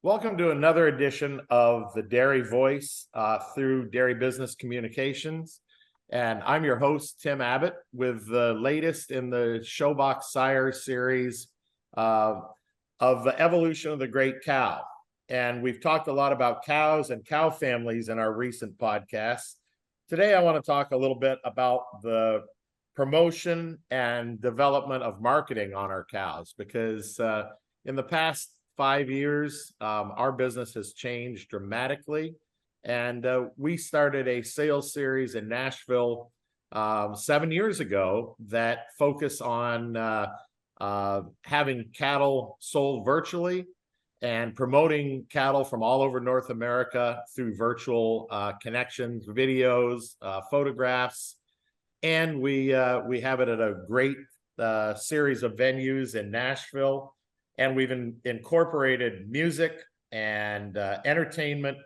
Welcome to another edition of the Dairy Voice through Dairy Business Communications. And I'm your host, Tim Abbott, with the latest in the Showbox Sire series of the evolution of the great cow. And we've talked a lot about cows and cow families in our recent podcasts. Today, I want to talk a little bit about the promotion and development of marketing on our cows, because in the past 5 years, our business has changed dramatically. And we started a sales series in Nashville 7 years ago that focused on having cattle sold virtually and promoting cattle from all over North America through virtual connections, videos, photographs. And we have it at a great series of venues in Nashville. And we've incorporated music and entertainment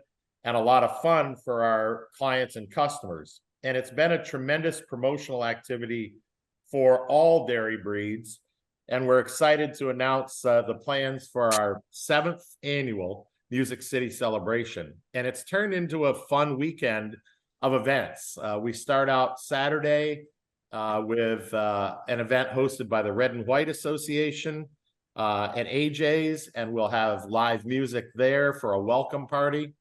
and a lot of fun for our clients and customers. And it's been a tremendous promotional activity for all dairy breeds. And we're excited to announce the plans for our 7th annual Music City celebration. And it's turned into a fun weekend of events. We start out Saturday with an event hosted by the Red and White Association at AJ's, and we'll have live music there for a welcome party.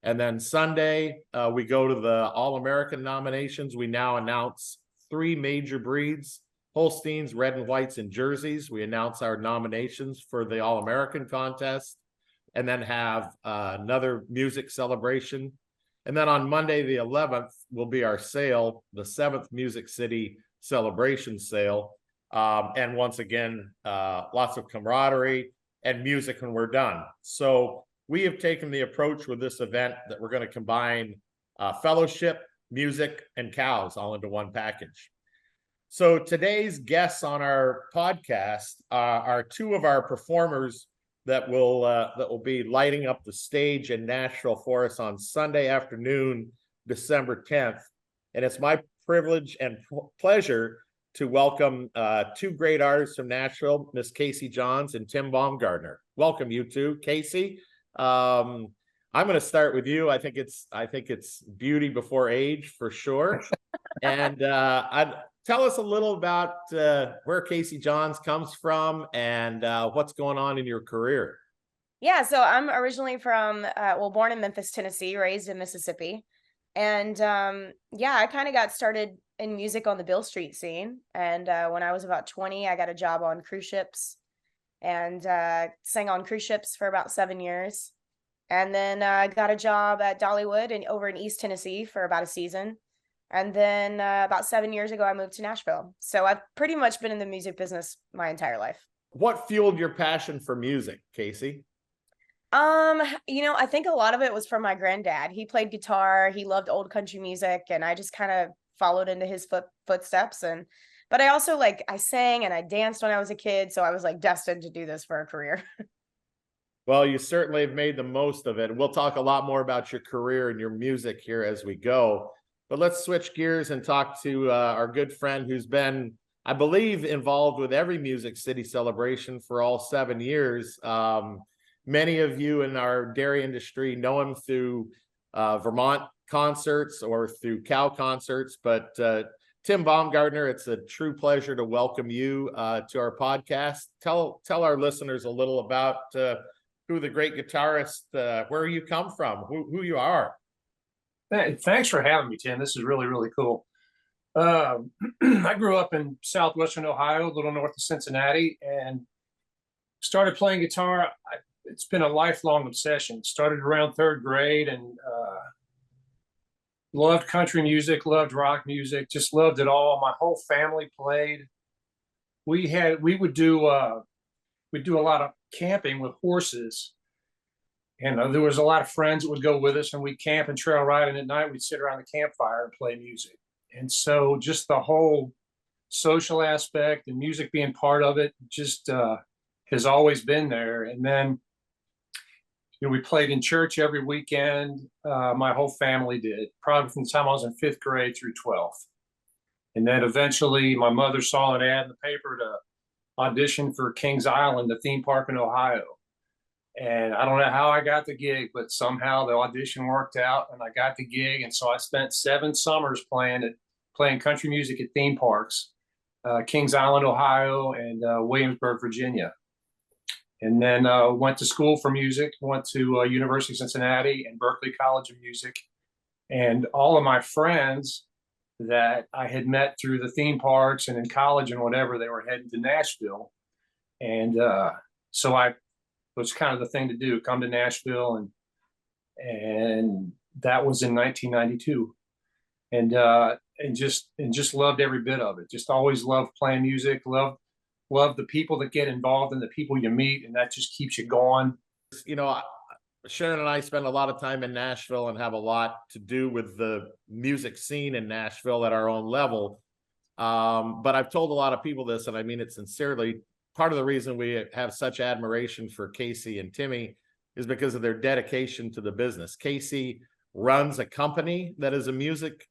And then Sunday, we go to the All-American nominations. We now announce 3 major breeds: Holsteins, Red and Whites, and Jerseys. We announce our nominations for the All-American contest, and then have another music celebration. And then on Monday, the 11th, will be our sale, the 7th Music City celebration sale. And once again, lots of camaraderie and music when we're done. So we have taken the approach with this event that we're going to combine fellowship, music, and cows all into one package. So today's guests on our podcast are 2 of our performers that will be lighting up the stage in Nashville for us on Sunday afternoon, December 10th. And it's my privilege and pleasure to welcome 2 great artists from Nashville, Miss KC Johns and Tim Baumgartner. Welcome, you 2. KC, I'm going to start with you. I think it's beauty before age for sure. And tell us a little about where KC Johns comes from and what's going on in your career. Yeah, so I'm originally from, born in Memphis, Tennessee, raised in Mississippi. And I kind of got started in music on the Beale Street scene. And when I was about 20, I got a job on cruise ships and sang on cruise ships for about 7 years. And then I got a job at Dollywood over in East Tennessee for about a season. And then about 7 years ago, I moved to Nashville. So I've pretty much been in the music business my entire life. What fueled your passion for music, KC? I think a lot of it was from my granddad. He played guitar. He loved old country music, and I just kind of followed into his footsteps. But I also I sang and I danced when I was a kid. So I was destined to do this for a career. Well, you certainly have made the most of it. And we'll talk a lot more about your career and your music here as we go. But let's switch gears and talk to our good friend who's been, I believe, involved with every Music City celebration for all 7 years. Many of you in our dairy industry know him through Vermont concerts or through cow concerts. But Tim Baumgartner, it's a true pleasure to welcome you to our podcast. Tell our listeners a little about who the great guitarist, where you come from, who you are. Thanks for having me, Tim. This is really, really cool. I grew up in southwestern Ohio, a little north of Cincinnati, and started playing guitar. It's been a lifelong obsession. Started around 3rd grade and loved country music, loved rock music, just loved it all. My whole family played. We would do a lot of camping with horses. And there was a lot of friends that would go with us, and we'd camp and trail ride. And at night, we'd sit around the campfire and play music. And so just the whole social aspect and music being part of it just has always been there. And then, we played in church every weekend. My whole family did, probably from the time I was in 5th grade through 12th. And then eventually my mother saw an ad in the paper to audition for Kings Island, the theme park in Ohio. And I don't know how I got the gig, but somehow the audition worked out and I got the gig. And so I spent 7 summers playing country music at theme parks, Kings Island, Ohio, and Williamsburg, Virginia. And then went to school for music, went to University of Cincinnati and Berklee College of Music. And all of my friends that I had met through the theme parks and in college and whatever, they were heading to Nashville. And so I was kind of the thing to do, come to Nashville. And that was in 1992. And just loved every bit of it. Just always loved playing music, love the people that get involved and the people you meet, and that just keeps you going. You know, Sharon and I spend a lot of time in Nashville and have a lot to do with the music scene in Nashville at our own level. But I've told a lot of people this, and I mean it sincerely. Part of the reason we have such admiration for KC and Timmy is because of their dedication to the business. KC runs a company that is a music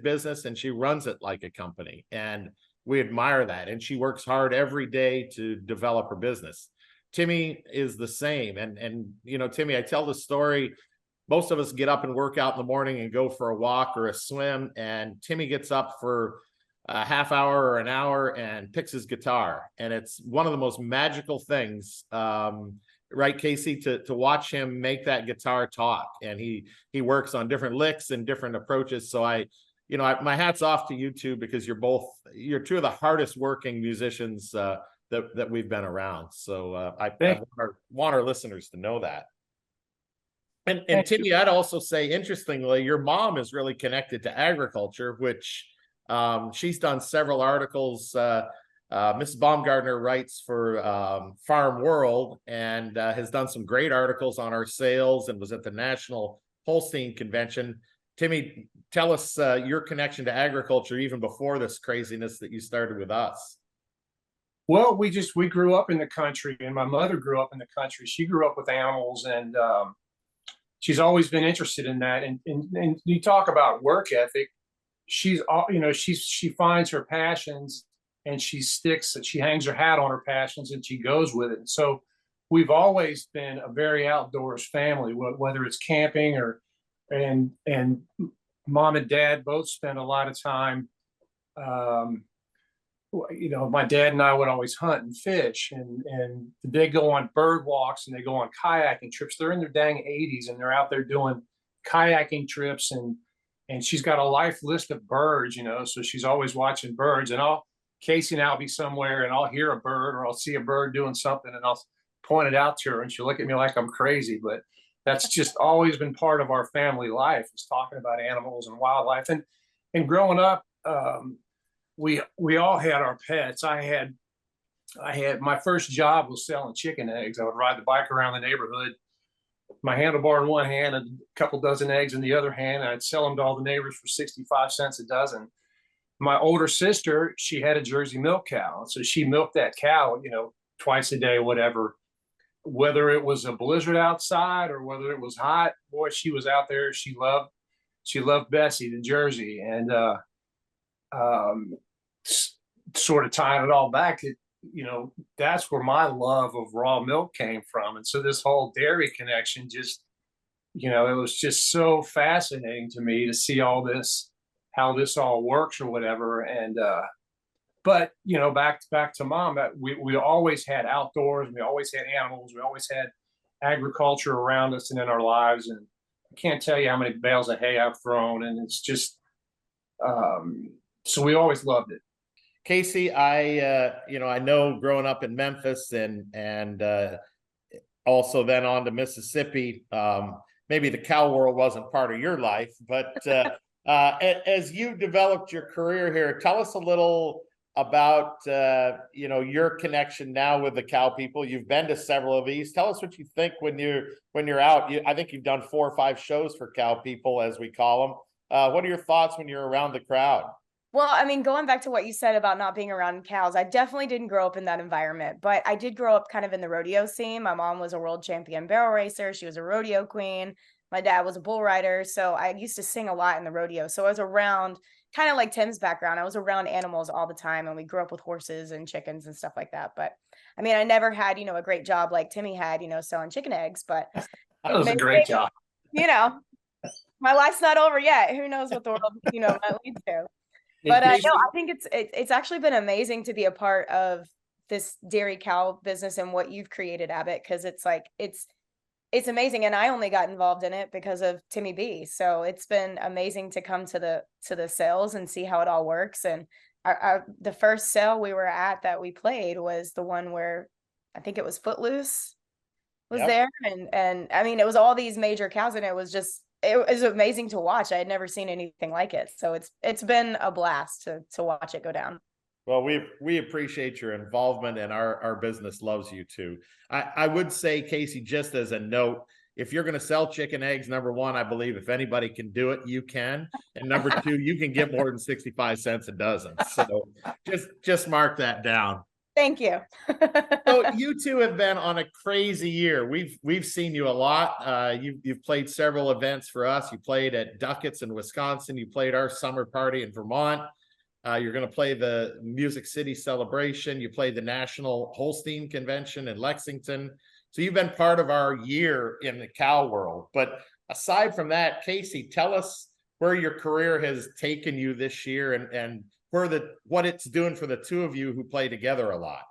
business, and she runs it like a company. And we admire that. And she works hard every day to develop her business. Timmy is the same. And you know, Timmy, I tell the story. Most of us get up and work out in the morning and go for a walk or a swim. And Timmy gets up for a half hour or an hour and picks his guitar. And it's one of the most magical things, right, Casey, to watch him make that guitar talk. And he works on different licks and different approaches. So my hat's off to you two, because you're two of the hardest working musicians that we've been around. So I want our listeners to know that. And Timmy, I'd also say, interestingly, your mom is really connected to agriculture, which she's done several articles. Mrs. Baumgartner writes for Farm World and has done some great articles on our sales and was at the National Holstein Convention. Timmy, tell us your connection to agriculture even before this craziness that you started with us. Well, we grew up in the country, and my mother grew up in the country. She grew up with animals, and she's always been interested in that. And you talk about work ethic. She finds her passions and she hangs her hat on her passions and she goes with it. And so we've always been a very outdoors family, whether it's camping and mom and dad both spend a lot of time. My dad and I would always hunt and fish, and they go on bird walks and they go on kayaking trips. They're in their dang 80s and they're out there doing kayaking trips, and she's got a life list of birds, so she's always watching birds. And Casey and I'll be somewhere and I'll hear a bird or I'll see a bird doing something and I'll point it out to her and she'll look at me like I'm crazy. But that's just always been part of our family life, is talking about animals and wildlife. And growing up, we all had our pets. I had my first job was selling chicken eggs. I would ride the bike around the neighborhood, my handlebar in one hand and a couple dozen eggs in the other hand. And I'd sell them to all the neighbors for 65 cents a dozen. My older sister, she had a Jersey milk cow. So she milked that cow, twice a day, whatever, whether it was a blizzard outside or whether it was hot. Boy, she was out there. She loved Bessie, the Jersey. And sort of tying it all back, that's where my love of raw milk came from. And so this whole dairy connection just, it was just so fascinating to me to see all this, how this all works or whatever. And but back to mom, we always had outdoors, we always had animals, we always had agriculture around us and in our lives. And I can't tell you how many bales of hay I've thrown, and it's just so we always loved it. Casey, I know growing up in Memphis and also then on to Mississippi, maybe the cow world wasn't part of your life, but as you developed your career here, tell us a little about your connection now with the cow people. You've been to several of these. Tell us what you think when you're out. I think you've done 4 or 5 shows for cow people, as we call them. What are your thoughts when you're around the crowd? Well, I mean, going back to what you said about not being around cows, I definitely didn't grow up in that environment, but I did grow up kind of in the rodeo scene. My mom was a world champion barrel racer. She was a rodeo queen. My dad was a bull rider. So I used to sing a lot in the rodeo. So I was around, kind of like Tim's background, I was around animals all the time, and we grew up with horses and chickens and stuff like that. But I mean, I never had, a great job like Timmy had, selling chicken eggs, but That was a great job. You know, my life's not over yet. Who knows what the world, might lead to. But no, I think it's actually been amazing to be a part of this dairy cow business and what you've created, Abbott, because it's like it's amazing, and I only got involved in it because of Timmy B. So it's been amazing to come to the sales and see how it all works. And the first sale we were at that we played was the one where I think it was Footloose was there, and I mean, it was all these major cows, and it was amazing to watch. I had never seen anything like it, so it's been a blast to watch it go down. Well, we appreciate your involvement, and our business loves you too. I would say, Casey, just as a note, if you're going to sell chicken eggs, number one, I believe if anybody can do it, you can. And number two, you can get more than 65 cents a dozen. So just mark that down. Thank you. So you two have been on a crazy year. We've seen you a lot. You've played several events for us. You played at Duckett's in Wisconsin. You played our summer party in Vermont. You're going to play the Music City Celebration. You played the National Holstein Convention in Lexington. So you've been part of our year in the cow world. But aside from that, Casey, tell us where your career has taken you this year and what it's doing for the two of you who play together a lot.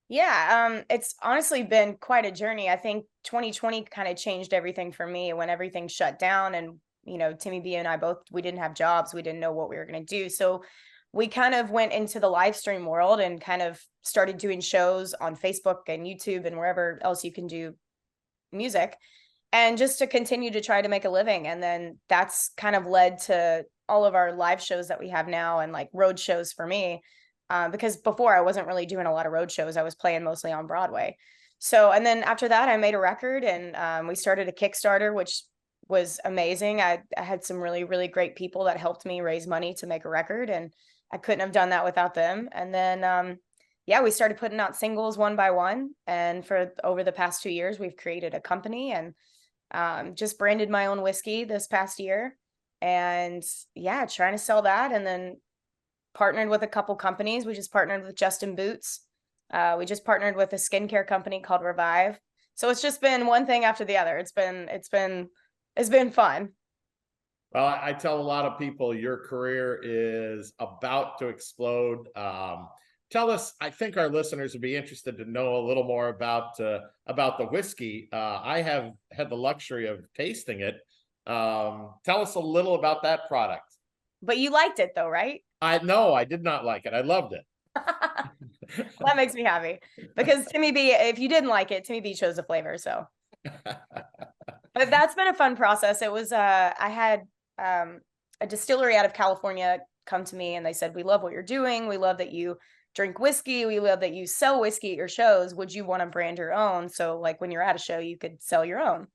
Yeah, it's honestly been quite a journey. I think 2020 kind of changed everything for me when everything shut down, and Timmy B and I we didn't have jobs. We didn't know what we were going to do. So we kind of went into the live stream world and kind of started doing shows on Facebook and YouTube and wherever else you can do music, and just to continue to try to make a living. And then that's kind of led to all of our live shows that we have now, and like road shows for me, because before I wasn't really doing a lot of road shows. I was playing mostly on Broadway. So, and then after that, I made a record, and we started a Kickstarter, which was amazing. I had some really, really great people that helped me raise money to make a record, and I couldn't have done that without them. And then, we started putting out singles one by one. And for over the past 2 years, we've created a company and just branded my own whiskey this past year. And trying to sell that, and then partnered with a couple companies. We just partnered with Justin Boots. We just partnered with a skincare company called Revive. So it's just been one thing after the other. It's been fun. Well, I tell a lot of people your career is about to explode. Tell us, I think our listeners would be interested to know a little more about the whiskey. I have had the luxury of tasting it. Tell us a little about that product. But you liked it though, right? No, I did not like it. I loved it. That makes me happy, because Timmy B, if you didn't like it, Timmy B chose the flavor. So, but that's been a fun process. It was, I had a distillery out of California come to me, and they said, "We love what you're doing. We love that you drink whiskey. We love that you sell whiskey at your shows. Would you want to brand your own? So like when you're at a show, you could sell your own."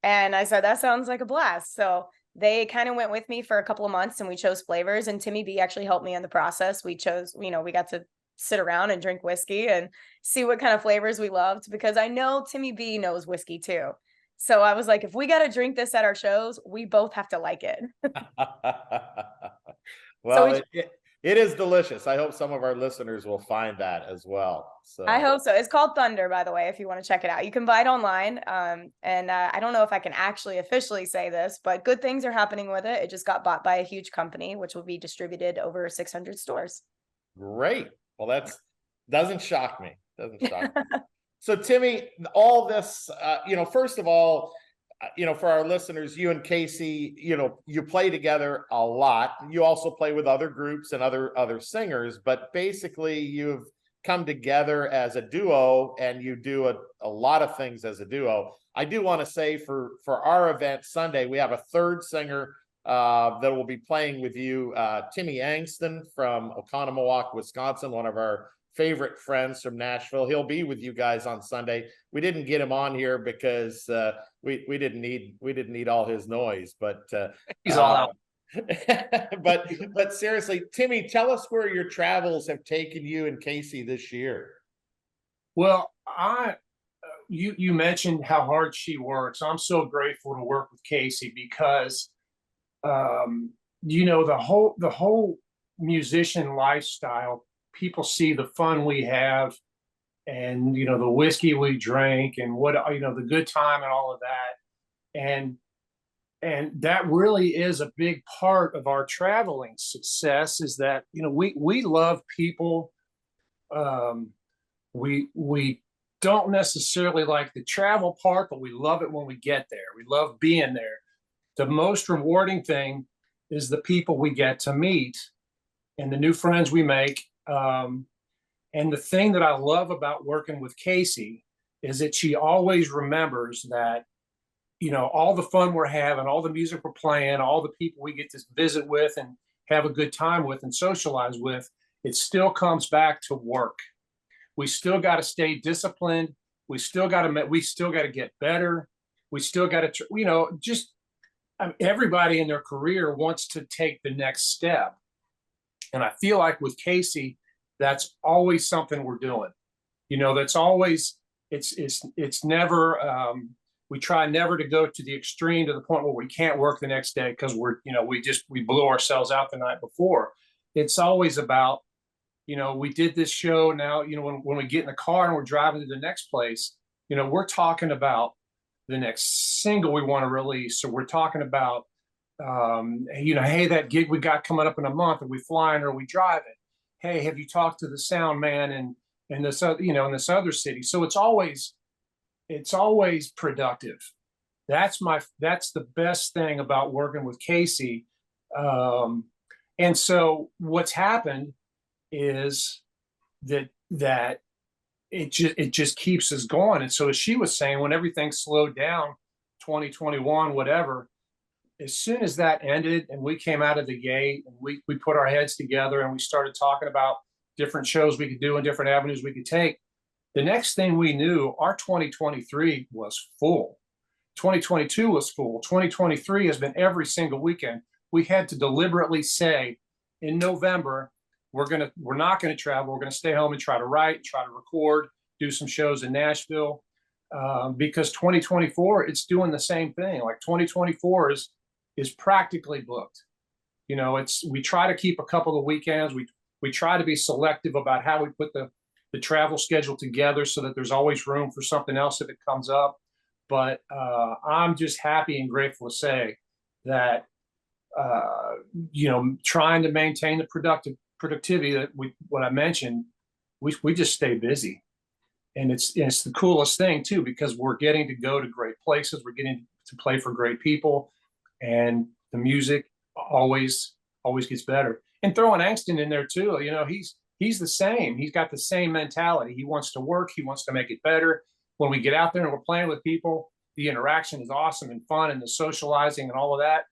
And I said, that sounds like a blast. So they kind of went with me for a couple of months, and we chose flavors, and Timmy B actually helped me in the process. We chose, we got to sit around and drink whiskey and see what kind of flavors we loved, because I know Timmy B knows whiskey too. So I was like, if we got to drink this at our shows, we both have to like it. Well, so it is delicious. I hope some of our listeners will find that as well. So I hope so. It's called Thunder, by the way, if you want to check it out. You can buy it online. And I don't know if I can actually officially say this, but good things are happening with it. It just got bought by a huge company, which will be distributed over 600 stores. Great. Well, that doesn't shock me. Doesn't shock me. So Timmy, all this, first of all, for our listeners, you and Casey, you play together a lot. You also play with other groups and other singers, but basically you've come together as a duo, and you do a lot of things as a duo. I do want to say for our event Sunday, we have a third singer that will be playing with you, Timmy Angston from Oconomowoc, Wisconsin, one of our favorite friends from Nashville. He'll be with you guys on Sunday. We didn't get him on here because we didn't need all his noise, but he's all out. but seriously, Timmy, tell us where your travels have taken you and Casey this year. Well, you mentioned how hard she works. I'm so grateful to work with Casey because the whole musician lifestyle, people see the fun we have, and you know, the whiskey we drank and what, you know, the good time and all of that. And that really is a big part of our traveling success, is that, you know, we love people. We don't necessarily like the travel part, but we love it when we get there. We love being there. The most rewarding thing is the people we get to meet and the new friends we make. And the thing that I love about working with KC is that she always remembers that, you know, all the fun we're having, all the music we're playing, all the people we get to visit with and have a good time with and socialize with, it still comes back to work. We still got to stay disciplined. We still got to get better. We still got to, you know, just, I mean, everybody in their career wants to take the next step. And I feel like with KC, that's always something we're doing. You know, that's always, it's never, we try never to go to the extreme to the point where we can't work the next day because we're, you know, we blew ourselves out the night before. It's always about, you know, we did this show. Now, you know, when we get in the car and we're driving to the next place, you know, we're talking about the next single we want to release. So we're talking about, you know, hey, that gig we got coming up in a month, are we flying or are we driving? Hey, have you talked to the sound man and this, you know, in this other city? So it's always productive. That's the best thing about working with KC. And so what's happened is that it just keeps us going. And so as she was saying, when everything slowed down, 2021, whatever, as soon as that ended and we came out of the gate and we put our heads together and we started talking about different shows we could do and different avenues we could take, the next thing we knew, our 2023 was full. 2022 was full. 2023 has been every single weekend. We had to deliberately say in November, we're not going to travel. We're going to stay home and try to write, try to record, do some shows in Nashville, because 2024, it's doing the same thing. Like 2024 is practically booked. You know, we try to keep a couple of weekends. We try to be selective about how we put the travel schedule together so that there's always room for something else if it comes up. But I'm just happy and grateful to say that, you know, trying to maintain the productivity that what I mentioned, we just stay busy. And it's the coolest thing too, because we're getting to go to great places. We're getting to play for great people, and the music always gets better. And throwing Angston in there too, you know, he's the same. He's got the same mentality. He wants to work. He wants to make it better. When we get out there and we're playing with people, the interaction is awesome and fun and the socializing and all of that.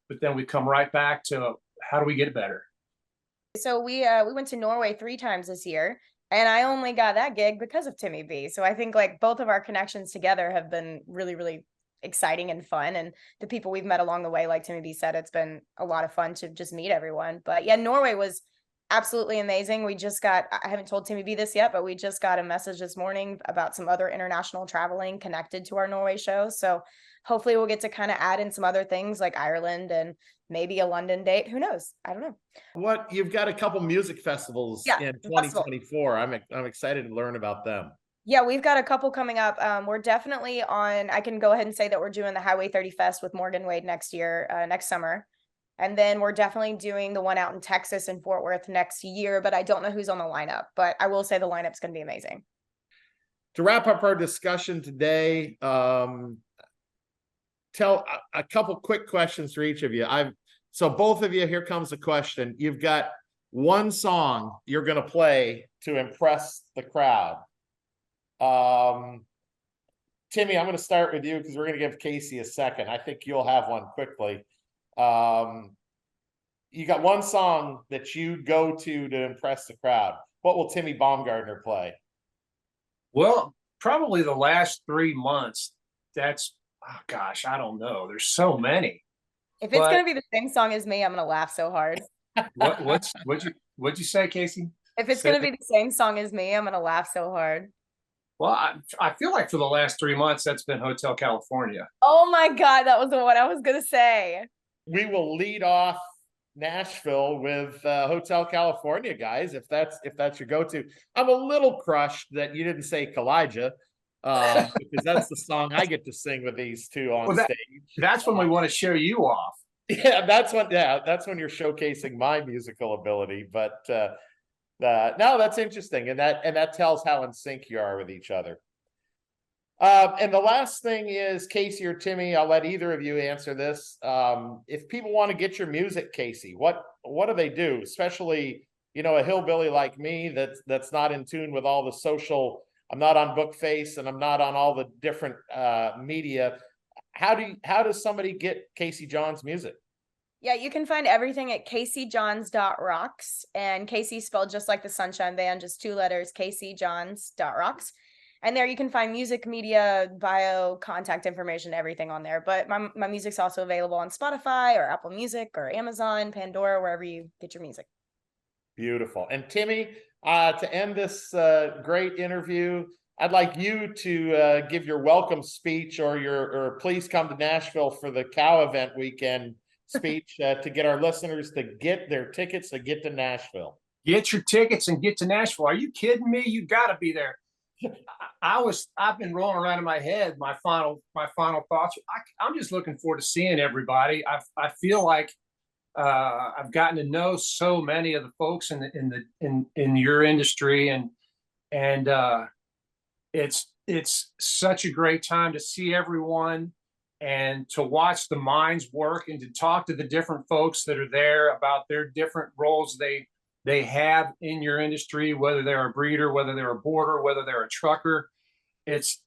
But then we come right back to how do we get it better? So we went to Norway 3 times this year, and I only got that gig because of Timmy B. So I think like both of our connections together have been really, really exciting and fun. And the people we've met along the way, like Timmy B said, it's been a lot of fun to just meet everyone. But yeah, Norway was absolutely amazing. I haven't told Timmy B this yet, but we just got a message this morning about some other international traveling connected to our Norway show. So hopefully we'll get to kind of add in some other things like Ireland and maybe a London date. Who knows? I don't know. You've got a couple music festivals in 2024. I'm excited to learn about them. Yeah, we've got a couple coming up. We're definitely I can go ahead and say that we're doing the Highway 30 Fest with Morgan Wade next summer. And then we're definitely doing the one out in Texas and Fort Worth next year, but I don't know who's on the lineup, but I will say the lineup's going to be amazing. To wrap up our discussion today, tell a couple quick questions for each of you. So both of you, here comes the question. You've got one song you're going to play to impress the crowd. Timmy, I'm going to start with you because we're going to give KC a second. I think you'll have one quickly. You got one song that you go to impress the crowd. What will Timmy Baumgartner play? Well, probably the last 3 months. That's, oh gosh, I don't know. There's so many. If it's going to be the same song as me, I'm going to laugh so hard. What'd you say, Casey? If it's going to be the same song as me, I'm going to laugh so hard. Well, I feel like for the last 3 months, that's been Hotel California. Oh my God, that was the one I was going to say. We will lead off Nashville with Hotel California, guys. If that's your go-to. I'm a little crushed that you didn't say Kalijah, because that's the song I get to sing with these two on Well, stage. that's when we want to show you off. Yeah, that's when you're showcasing my musical ability. But no, that's interesting, and that tells how in sync you are with each other. And the last thing is, Casey or Timmy, I'll let either of you answer this. If people want to get your music, Casey, what do they do? Especially, a hillbilly like me that's not in tune with all the social. I'm not on Bookface and I'm not on all the different media. How does somebody get KC Johns music? Yeah, you can find everything at kcjohns.rocks, and KC spelled just like the Sunshine Band, just 2 letters, kcjohns.rocks. And there you can find music, media, bio, contact information, everything on there. But my music's also available on Spotify or Apple Music or Amazon, Pandora, wherever you get your music. Beautiful. And Timmy, to end this great interview, I'd like you to give your welcome speech or please come to Nashville for the Cow event weekend speech to get our listeners to get their tickets to get to Nashville. Get your tickets and get to Nashville. Are you kidding me? You got to be there. I've been rolling around in my head my final thoughts. I'm just looking forward to seeing everybody. I feel like I've gotten to know so many of the folks in your industry, and it's such a great time to see everyone and to watch the minds work and to talk to the different folks that are there about their different roles they have in your industry, whether they're a breeder, whether they're a boarder, whether they're a trucker. It's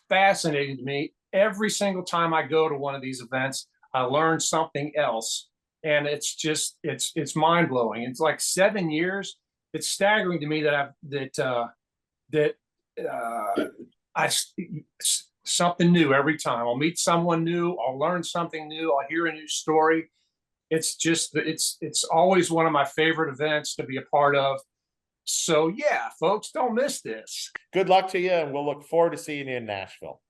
fascinating to me. Every single time I go to one of these events, I learn something else, and it's mind blowing. It's like 7 years. It's staggering to me that something new every time. I'll meet someone new. I'll learn something new. I'll hear a new story. It's always one of my favorite events to be a part of. So yeah, folks, don't miss this. Good luck to you, and we'll look forward to seeing you in Nashville.